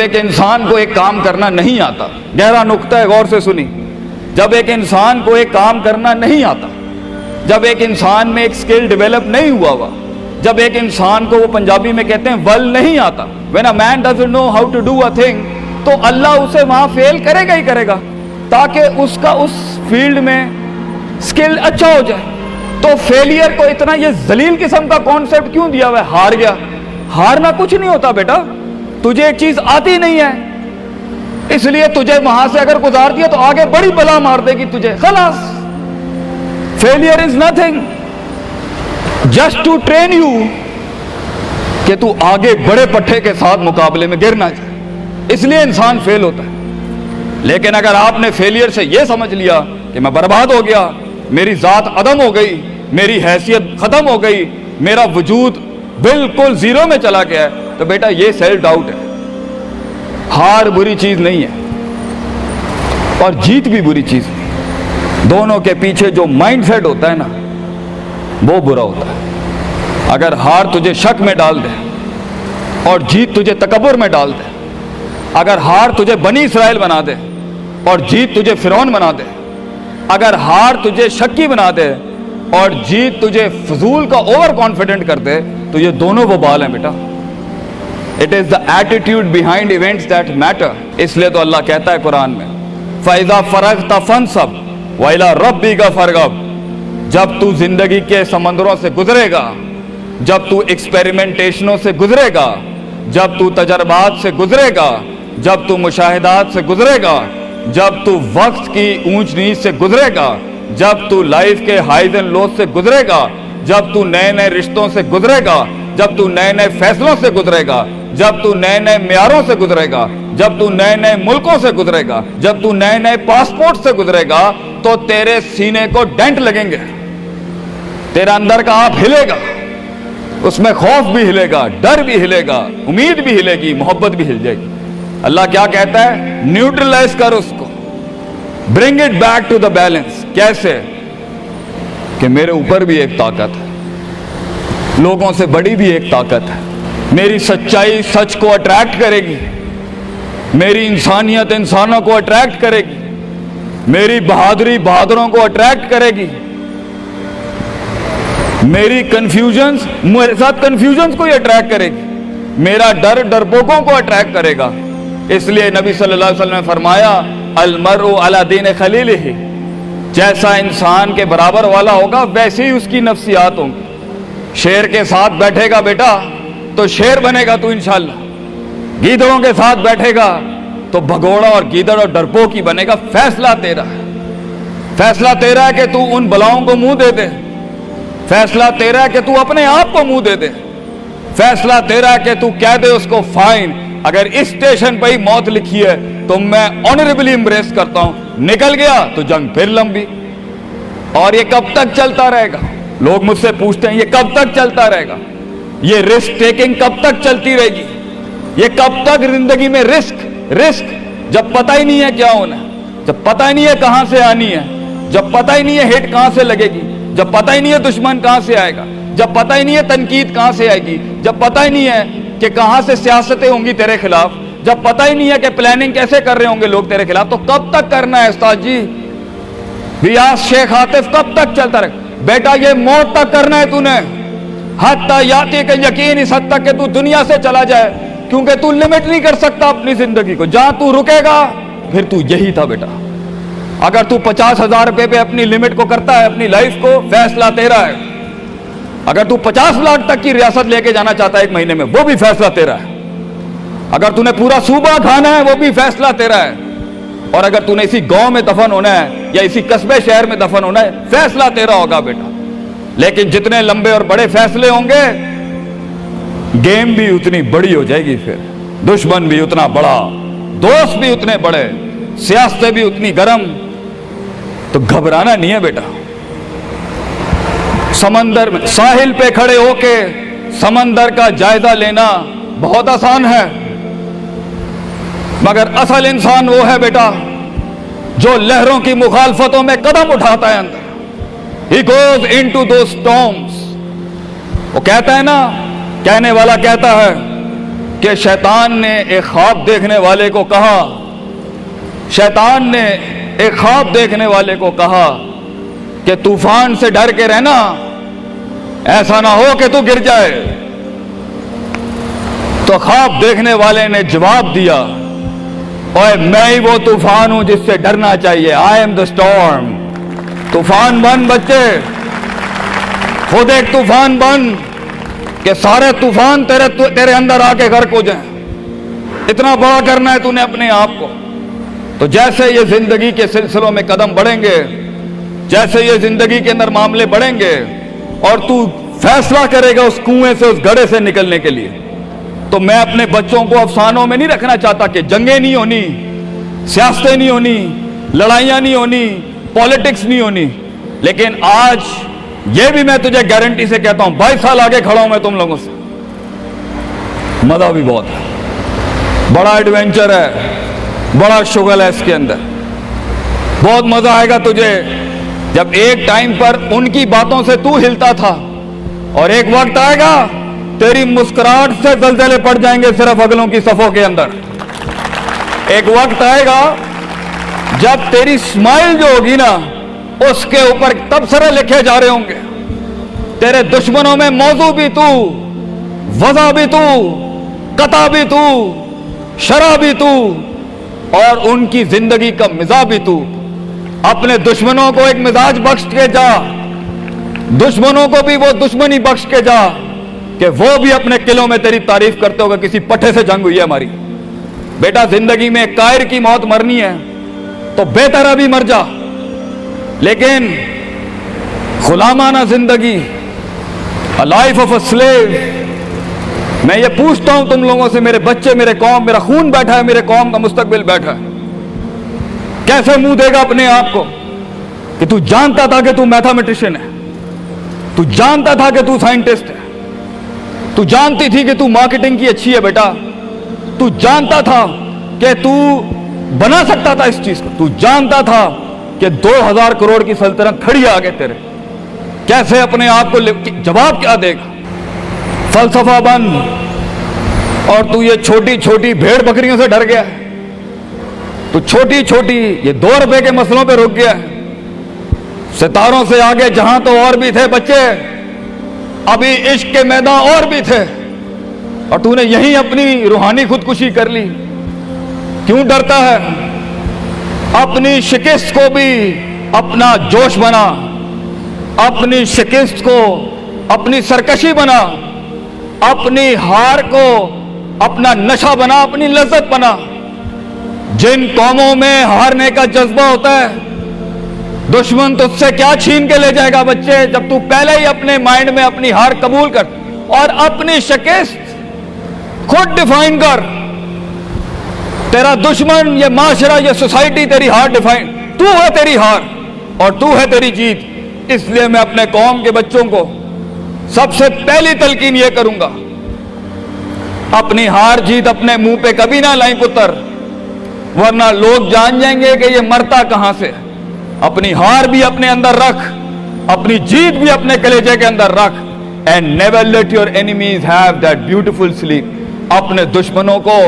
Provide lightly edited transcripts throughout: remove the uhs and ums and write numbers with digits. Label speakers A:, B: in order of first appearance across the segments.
A: एक इंसान को एक काम करना नहीं आता, गहरा नुक्ता है, गौर से सुनी। जब एक इंसान को एक काम करना नहीं आता, जब एक इंसान में एक स्किल डेवलप नहीं हुआ, जब एक इंसान को, वो पंजाबी में कहते हैं, वल नहीं आता, when a man doesn't know how to do a thing, तो अल्लाह उसे वहां फेल करेगा ही करेगा, ताकि उसका उस फील्ड में स्किल अच्छा हो जाए। तो फेलियर को इतना ये जलील किस्म का कॉन्सेप्ट क्यों दिया हुआ है? हार गया। हारना कुछ नहीं होता बेटा, तुझे एक चीज आती नहीं है, इसलिए तुझे वहां से अगर गुजार दिया तो आगे बड़ी बला मार देगी तुझे, खलास। Failure is nothing, just to train you कि तू आगे बड़े पट्टे के साथ मुकाबले में गिर ना जाए, इसलिए इंसान फेल होता है। लेकिन अगर आपने फेलियर से यह समझ लिया कि मैं बर्बाद हो गया, मेरी जात अदम हो गई, मेरी हैसियत खत्म हो गई, मेरा वजूद बिल्कुल जीरो में चला गया है, तो बेटा ये सेल्फ डाउट है। हार बुरी चीज नहीं है और जीत भी बुरी चीज नहीं, दोनों के पीछे जो माइंडसेट होता है ना, वो बुरा होता है। अगर हार तुझे शक में डाल दे और जीत तुझे तकब्बुर में डाल दे, अगर हार तुझे बनी इसराइल बना दे और जीत तुझे फिरौन बना दे, अगर हार तुझे शक्की बना दे और जीत तुझे फजूल का ओवर कॉन्फिडेंट कर दे, तो ये दोनों वो बाल हैं बेटा। It is the attitude behind events that matter. इसलिए तो अल्लाह कहता है कुरान में, फैजा फरगता फनसब वइला रब्बिका फरगब। जब तू जिंदगी के समंदरों से गुजरेगा, जब तू एक्सपेरिमेंटेशनों से गुजरेगा, जब तू तजर्बात से गुजरेगा, जब तू मुशाहिदात से गुजरेगा, जब तू वक्त की ऊंच नीच से गुजरेगा, जब तू लाइफ के हाइज एंड लोज से गुजरेगा, जब तू नए नए रिश्तों से गुजरेगा, जब तू नए नए फैसलों से गुजरेगा, जब तू नए नए म्यारों से गुजरेगा, जब तू नए नए मुल्कों से गुजरेगा, जब तू नए नए पासपोर्ट से गुजरेगा, तो तेरे सीने को डेंट लगेंगे, तेरा अंदर का आप हिलेगा, उसमें खौफ भी हिलेगा, डर भी हिलेगा, उम्मीद भी हिलेगी, मोहब्बत भी हिल जाएगी। अल्लाह क्या कहता है? न्यूट्रलाइज कर उसको, bring it back to the balance. कैसे? कि मेरे ऊपर भी एक ताकत है, लोगों से बड़ी भी एक ताकत है, मेरी सच्चाई सच को अट्रैक्ट करेगी, मेरी इंसानियत इंसानों को अट्रैक्ट करेगी, मेरी बहादुरी बहादुरों को अट्रैक्ट करेगी, मेरी कंफ्यूजन्स मेरे साथ कंफ्यूजन्स को ही अट्रैक्ट करेगी, मेरा डर डरपोकों को अट्रैक्ट करेगा। इसलिए नबी सल्लल्लाहु अलैहि वसल्लम ने फरमाया, अल मरउ अला दीन खलीलिही, जैसा इंसान के बराबर वाला होगा वैसे ही उसकी नफ्सियात होंगी। शेर के साथ बैठेगा बेटा तो शेर बनेगा तू इंशाल्लाह, गीदड़ों के साथ बैठेगा तो भगोड़ा और गीदड़ और डरपोक ही बनेगा। फैसला तेरा है, फैसला तेरा है कि तू उन बलाओं को मुंह दे दे, फैसला तेरा है कि तू अपने आप को मुंह दे दे, फैसला तेरा है कि तू कह दे उसको, फाइन, अगर इस स्टेशन पर ही मौत लिखी है तो मैं ऑनरेबली एम्ब्रेस करता हूं, निकल गया तो जंग फिर लंबी। और ये कब तक चलता रहेगा? लोग मुझसे पूछते हैं ये कब तक चलता रहेगा, ये रिस्क टेकिंग कब तक चलती रहेगी, ये कब तक जिंदगी में रिस्क, जब पता ही नहीं है क्या होना है, जब पता ही नहीं है कहां से आनी है, जब पता ही नहीं है हिट कहां से लगेगी, जब पता ही नहीं है दुश्मन कहां से आएगा, जब पता ही नहीं है तनकीद कहां से आएगी, जब पता ही नहीं है कि कहां से सियासतें होंगी तेरे खिलाफ, जब पता ही नहीं है कि प्लानिंग कैसे कर रहे होंगे लोग तेरे खिलाफ, तो कब तक करना है उस्ताद जी? रियाज शेख आतिफ, कब तक चलता रहे? बेटा ये मौत तक करना है तूने, हत्ता याती के यकीन, इस हद तक कि तू दुनिया से चला जाए, क्योंकि तू लिमिट नहीं कर सकता अपनी जिंदगी को। जहां तू रुकेगा फिर तू यही था बेटा। अगर तू 50,000 रुपए पे अपनी लिमिट को करता है, अपनी लाइफ को, फैसला तेरा है। अगर तू 50 लाख तक की रियासत लेके जाना चाहता है एक महीने में, वो भी फैसला तेरा है। अगर तूने पूरा सूबा खाना है, वो भी फैसला तेरा है। और अगर तूने इसी गांव में दफन होना है या इसी कस्बे शहर में दफन होना है, फैसला तेरा होगा बेटा। लेकिन जितने लंबे और बड़े फैसले होंगे, गेम भी उतनी बड़ी हो जाएगी, फिर दुश्मन भी उतना बड़ा, दोस्त भी उतने बड़े, सियासतें भी उतनी गर्म। तो घबराना नहीं है बेटा। समंदर में साहिल पे खड़े होके समंदर का जायजा लेना बहुत आसान है, मगर असल इंसान वो है बेटा जो लहरों की मुखालफतों में कदम उठाता है अंदर। He goes into those storms। वो कहता है ना, कहने वाला कहता है कि शैतान ने एक ख्वाब देखने वाले को कहा, शैतान ने एक ख्वाब देखने वाले को कहा कि तूफान से डर के रहना, ऐसा ना हो कि तू गिर जाए। तो ख्वाब देखने वाले ने जवाब दिया, ओए मैं ही वो तूफान हूं जिससे डरना चाहिए। I am the storm. तूफान बन बच्चे, खुद एक तूफान बन कि सारे तूफान तेरे अंदर आके गर्क हो जाएं। इतना बड़ा करना है तूने अपने आप को। तो जैसे ये जिंदगी के सिलसिलों में कदम बढ़ेंगे, जैसे ये जिंदगी के अंदर मामले बढ़ेंगे और तू फैसला करेगा उस कुएं से, उस गड्ढे से निकलने के लिए, तो मैं अपने बच्चों को अफसानों में नहीं रखना चाहता कि जंगें नहीं होनी, सियासतें नहीं होनी, लड़ाइयां नहीं होनी, पॉलिटिक्स नहीं होनी। लेकिन आज ये भी मैं तुझे गारंटी से कहता हूं, 22 साल आगे खड़ा हूं मैं तुम लोगों से। मजा भी बहुत है, बड़ा एडवेंचर है, बड़ा शुगल है इसके अंदर। बहुत मजा आएगा तुझे जब एक टाइम पर उनकी बातों से तू हिलता था और एक वक्त आएगा तेरी मुस्कुराहट से जलजले पड़ जाएंगे सिर्फ अगलों की सफों के अंदर। एक वक्त आएगा जब तेरी स्माइल जो होगी ना, उसके ऊपर तबसरे लिखे जा रहे होंगे। तेरे दुश्मनों में मौजू भी तू, वजह भी तू, कता भी तू, शराब भी तू और उनकी जिंदगी का मिजाज भी तू। अपने दुश्मनों को एक मिजाज बख्श के जा, दुश्मनों को भी वो दुश्मनी बख्श के जा कि वो भी अपने किलों में तेरी तारीफ करते होगा किसी पट्टे से जंग हुई है हमारी। बेटा जिंदगी में कायर की मौत मरनी है तो बेहतर अभी मर जा, लेकिन गुलामाना जिंदगी, a life of a slave. मैं ये पूछता हूं तुम लोगों से, मेरे बच्चे, मेरे कौम, मेरा खून बैठा है, मेरे कौम का मुस्तकबिल बैठा है, कैसे मुंह देगा अपने आप को कि तू जानता था कि तू मैथमेटिशियन है, तू जानता था कि तू साइंटिस्ट है, तू जानती थी कि तू मार्केटिंग की अच्छी है बेटा, तू जानता था कि तू बना सकता था इस चीज को, तू जानता था कि 2000 करोड़ की सल्तनत खड़ी आ गए तेरे, कैसे अपने आप को जवाब क्या देगा? फलसफा बन और तू ये छोटी छोटी भेड़ बकरियों से डर गया है, तू छोटी छोटी ये 2 रुपए के मसलों पे रुक गया है। सितारों से आगे जहां तो और भी थे बच्चे, अभी इश्क के मैदान और भी थे, और तूने यहीं अपनी रूहानी खुदकुशी कर ली। क्यों डरता है? अपनी शिकस्त को भी अपना जोश बना, अपनी शिकस्त को अपनी सरकशी बना, अपनी हार को अपना नशा बना, अपनी लज्जत बना। जिन कौमों में हारने का जज्बा होता है, दुश्मन तुझसे क्या छीन के ले जाएगा बच्चे, जब तू पहले ही अपने माइंड में अपनी हार कबूल कर और अपनी शिकस्त खुद डिफाइन कर। तेरा दुश्मन, ये माशरा, ये सोसाइटी तेरी हार डिफाइन, तू है तेरी हार और तू है तेरी जीत। इसलिए मैं अपने कौम के बच्चों को सबसे पहली तलकीन ये करूंगा, अपनी हार जीत अपने मुंह पे कभी ना लाई पुत्र, वरना लोग जान जाएंगे कि ये मरता कहां से। अपनी हार भी अपने अंदर रख, अपनी जीत भी अपने कलेजे के अंदर रख। And never let your enemies have that beautiful sleep. अपने दुश्मनों को,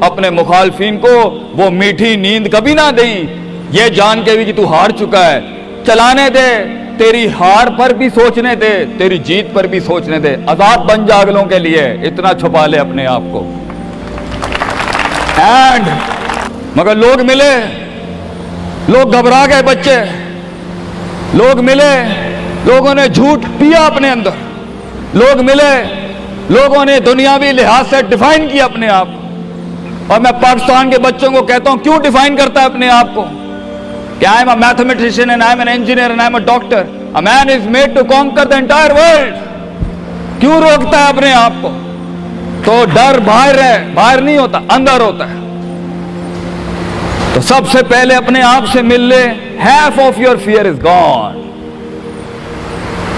A: अपने मुखालफिन को वो मीठी नींद कभी ना दें, ये जान के भी कि तू हार चुका है। चलाने दे, तेरी हार पर भी सोचने दे, तेरी जीत पर भी सोचने दे। आजाद बन जा अगलों के लिए, इतना छुपा ले अपने आप को। एंड मगर लोग मिले, लोग घबरा गए बच्चे, लोग मिले, लोगों ने झूठ पिया अपने अंदर, लोग मिले, लोगों ने दुनियावी लिहाज से डिफाइन किया अपने आप को। और मैं पाकिस्तान के बच्चों को कहता हूं, क्यों डिफाइन करता है अपने आप को कि I am a mathematician and I am an engineer and I am a doctor. A man is made to conquer the entire world. क्यों रोकता है अपने आप को? तो डर बाहर है, बाहर नहीं होता, अंदर होता है। तो सबसे पहले अपने आप से मिल ले, half of your fear is gone।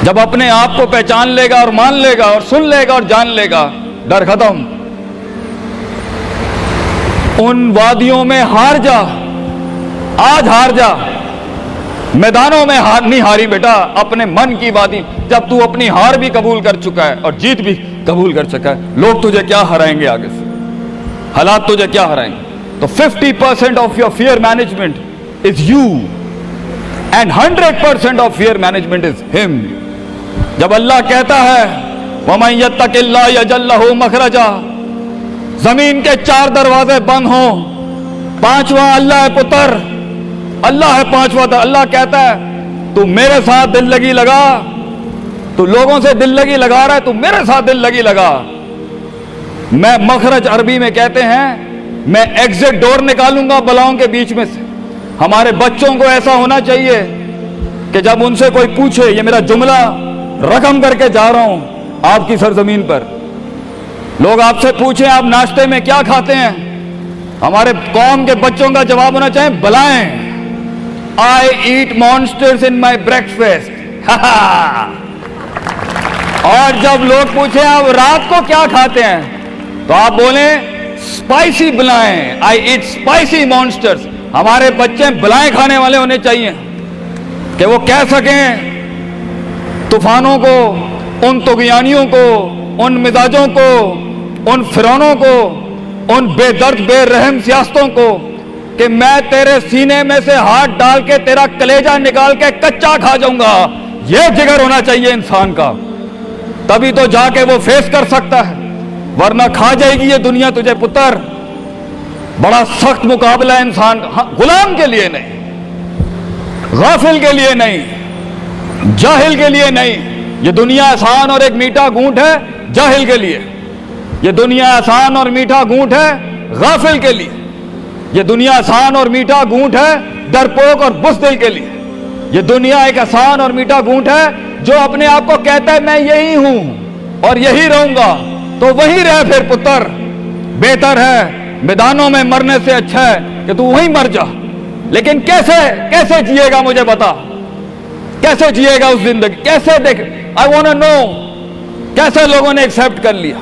A: जब अपने आप को पहचान लेगा और मान लेगा और सुन लेगा और जान लेगा, डर खत्म। उन वादियों में हार जा, आज हार जा। मैदानों में हार नहीं हारी बेटा, अपने मन की वादी। जब तू अपनी हार भी कबूल कर चुका है और जीत भी कबूल कर चुका है, लोग तुझे क्या हराएंगे आगे से? हालात तुझे क्या हराएंगे। तो 50% of your fear management is you and 100% of fear management is him. जब अल्लाह कहता है वमन यत्तकिल्लाह यजअल लहू मखरजा, जमीन के 4 दरवाजे बंद हो, 5वां अल्लाह है पुत्र, अल्लाह है 5वां। अल्लाह कहता है तू मेरे साथ दिल लगी लगा, तू लोगों से दिल लगी लगा रहा है, तू मेरे साथ दिल लगी लगा। मैं मखरज अरबी में कहते हैं मैं एग्जिट डोर निकालूंगा बलाओं के बीच में से। हमारे बच्चों को ऐसा होना चाहिए कि जब उनसे कोई पूछे, ये मेरा जुमला रकम करके जा रहा हूं आपकी सरजमीन पर, लोग आपसे पूछें आप नाश्ते में क्या खाते हैं, हमारे कौम के बच्चों का जवाब होना चाहिए बलाएं, आई ईट मॉन्स्टर्स इन माई ब्रेकफास्ट। और जब लोग पूछे आप रात को क्या खाते हैं, तो आप बोले स्पाइसी बलाएं, आई ईट स्पाइसी मॉन्स्टर्स। हमारे बच्चे बलाएं खाने वाले होने चाहिए कि वो कह सकें तूफानों को, उन तुगयानियों को, उन मिजाजों को, उन फिरौनों को, उन बेदर्द बेरहम सियासतों को कि मैं तेरे सीने में से हाथ डाल के तेरा कलेजा निकाल के कच्चा खा जाऊंगा। यह जिगर होना चाहिए इंसान का, तभी तो जाके वो फेस कर सकता है, वरना खा जाएगी ये दुनिया तुझे पुत्र। बड़ा सख्त मुकाबला है इंसान का। हाँ, गुलाम के लिए नहीं, गाफिल के लिए नहीं, जाहिल के लिए नहीं। ये दुनिया आसान और एक मीठा घूंट है जाहिल के लिए, ये दुनिया आसान और मीठा घूंट है गाफिल के लिए, ये दुनिया आसान और मीठा घूंट है डरपोक और बुज़दिल के लिए। ये दुनिया एक आसान और मीठा घूंट है जो अपने आप को कहता है मैं यही हूं और यही रहूंगा, तो वही रह फिर पुत्र। बेहतर है मैदानों में मरने से अच्छा है कि तू वहीं मर जा। लेकिन कैसे कैसे जिएगा मुझे बता, कैसे जिएगा उस जिंदगी, कैसे देख, आई वांट टू नो कैसे लोगों ने एक्सेप्ट कर लिया।